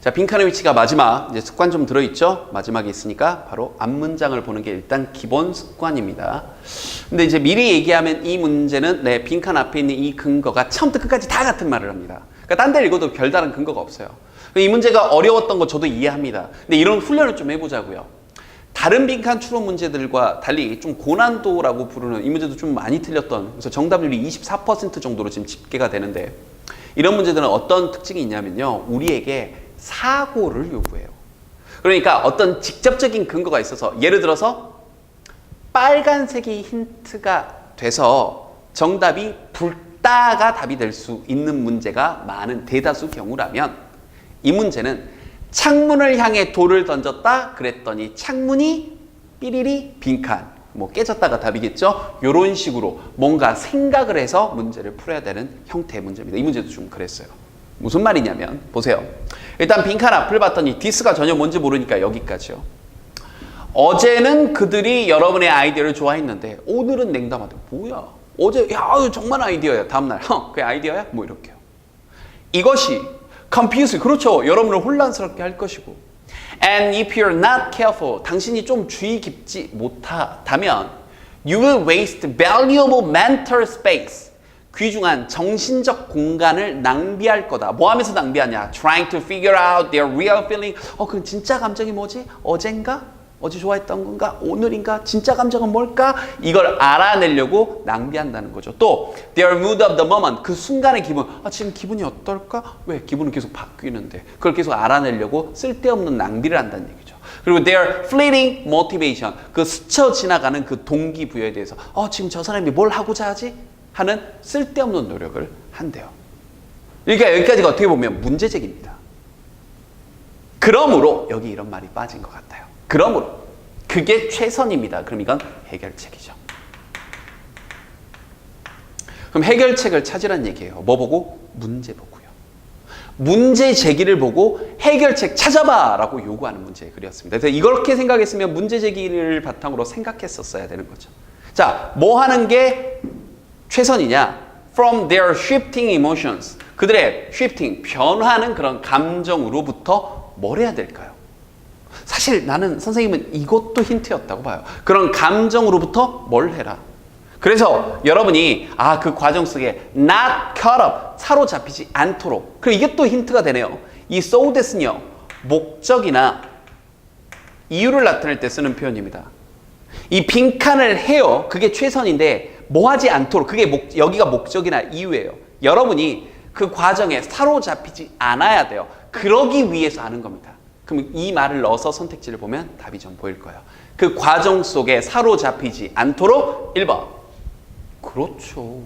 자, 빈칸의 위치가 마지막, 이제 습관 좀 들어있죠? 마지막에 있으니까 바로 앞문장을 보는 게 일단 기본 습관입니다. 근데 이제 미리 얘기하면 이 문제는 빈칸 앞에 있는 이 근거가 처음부터 끝까지 다 같은 말을 합니다. 그러니까 딴 데 읽어도 별다른 근거가 없어요. 이 문제가 어려웠던 거 저도 이해합니다. 근데 이런 훈련을 좀 해보자고요. 다른 빈칸 추론 문제들과 달리 좀 고난도라고 부르는 이 문제도 좀 많이 틀렸던, 그래서 정답률이 24% 정도로 지금 집계가 되는데, 이런 문제들은 어떤 특징이 있냐면요, 우리에게 사고를 요구해요. 그러니까 어떤 직접적인 근거가 있어서, 예를 들어서 빨간색이 힌트가 돼서 정답이 붉다가 답이 될 수 있는 문제가 많은 대다수 경우라면, 이 문제는 창문을 향해 돌을 던졌다 그랬더니 창문이 삐리리 빈칸, 뭐 깨졌다가 답이겠죠? 이런 식으로 뭔가 생각을 해서 문제를 풀어야 되는 형태의 문제입니다. 이 문제도 좀 그랬어요. 무슨 말이냐면, 보세요. 일단 빈칸 앞을 봤더니 디스가 전혀 뭔지 모르니까 여기까지요. 어제는 그들이 여러분의 아이디어를 좋아했는데 오늘은 냉담하대. 뭐야? 어제 야 정말 아이디어야. 다음날 그게 아이디어야? 뭐 이렇게요. 이것이 confuse, 그렇죠. 여러분을 혼란스럽게 할 것이고, and if you're not careful, 당신이 좀 주의 깊지 못하다면 you will waste valuable mental space, 귀중한 정신적 공간을 낭비할 거다. 뭐 하면서 낭비하냐? Trying to figure out their real feeling. 그 진짜 감정이 뭐지? 어젠가? 어제 좋아했던 건가? 오늘인가? 진짜 감정은 뭘까? 이걸 알아내려고 낭비한다는 거죠. 또 their mood of the moment, 그 순간의 기분. 지금 기분이 어떨까? 왜? 기분은 계속 바뀌는데. 그걸 계속 알아내려고 쓸데없는 낭비를 한다는 얘기죠. 그리고 their fleeting motivation, 그 스쳐 지나가는 그 동기부여에 대해서 지금 저 사람이 뭘 하고자 하지? 하는 쓸데없는 노력을 한대요. 그러니까 여기까지가 어떻게 보면 문제제기입니다. 그러므로 여기 이런 말이 빠진 것 같아요. 그러므로 그게 최선입니다. 그럼 이건 해결책이죠. 그럼 해결책을 찾으란 얘기예요. 뭐 보고? 문제 보고요. 문제 제기를 보고 해결책 찾아봐 라고 요구하는 문제의 글이었습니다. 그래서 이렇게 생각했으면 문제 제기를 바탕으로 생각했었어야 되는 거죠. 자, 뭐 하는 게 최선이냐? From their shifting emotions, 그들의 shifting, 변화하는 그런 감정으로부터 뭘 해야 될까요? 사실 나는 선생님은 이것도 힌트였다고 봐요. 그런 감정으로부터 뭘 해라. 그래서 여러분이 그 과정 속에 not caught up, 사로잡히지 않도록. 그럼 이게 또 힌트가 되네요. 이 so that은요, 목적이나 이유를 나타낼 때 쓰는 표현입니다. 이 빈칸을 해요. 그게 최선인데 뭐 하지 않도록. 그게 여기가 목적이나 이유예요. 여러분이 그 과정에 사로잡히지 않아야 돼요. 그러기 위해서 하는 겁니다. 그럼 이 말을 넣어서 선택지를 보면 답이 좀 보일 거예요. 그 과정 속에 사로잡히지 않도록 1번. 그렇죠.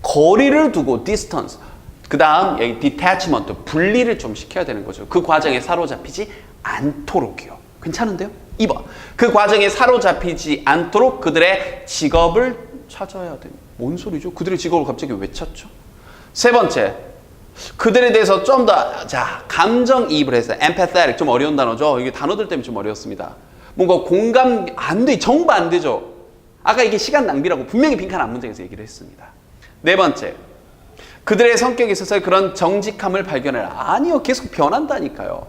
거리를 두고 distance. 그 다음 여기 detachment, 분리를 좀 시켜야 되는 거죠. 그 과정에 사로잡히지 않도록이요. 괜찮은데요? 2번. 그 과정에 사로잡히지 않도록 그들의 직업을 찾아야 됩니다. 뭔 소리죠? 그들의 직업을 갑자기 왜 찾죠? 세 번째. 그들에 대해서 좀 더 감정이입을 해서 empathetic, 좀 어려운 단어죠. 이게 단어들 때문에 좀 어려웠습니다. 뭔가 공감 안 돼, 정말 안 되죠. 아까 이게 시간 낭비라고 분명히 빈칸 앞문장에서 얘기를 했습니다. 네 번째, 그들의 성격에 있어서 그런 정직함을 발견해라. 아니요, 계속 변한다니까요.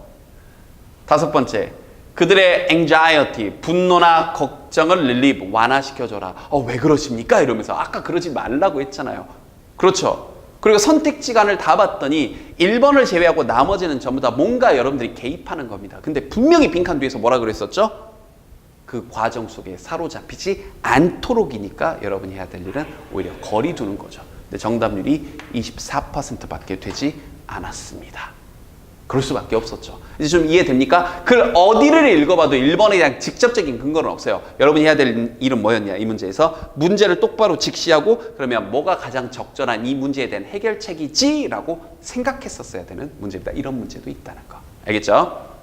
다섯 번째, 그들의 anxiety, 분노나 걱정을 relieve, 완화시켜줘라. 왜 그러십니까? 이러면서 아까 그러지 말라고 했잖아요. 그렇죠. 그리고 선택지간을 다 봤더니 1번을 제외하고 나머지는 전부 다 뭔가 여러분들이 개입하는 겁니다. 근데 분명히 빈칸 뒤에서 뭐라 그랬었죠? 그 과정 속에 사로잡히지 않도록이니까 여러분이 해야 될 일은 오히려 거리 두는 거죠. 근데 정답률이 24%밖에 되지 않았습니다. 그럴 수밖에 없었죠. 이제 좀 이해됩니까? 그 어디를 읽어봐도 1번에 대한 직접적인 근거는 없어요. 여러분이 해야 될 일은 뭐였냐? 이 문제에서 문제를 똑바로 직시하고 그러면 뭐가 가장 적절한 이 문제에 대한 해결책이지? 라고 생각했었어야 되는 문제입니다. 이런 문제도 있다는 거. 알겠죠?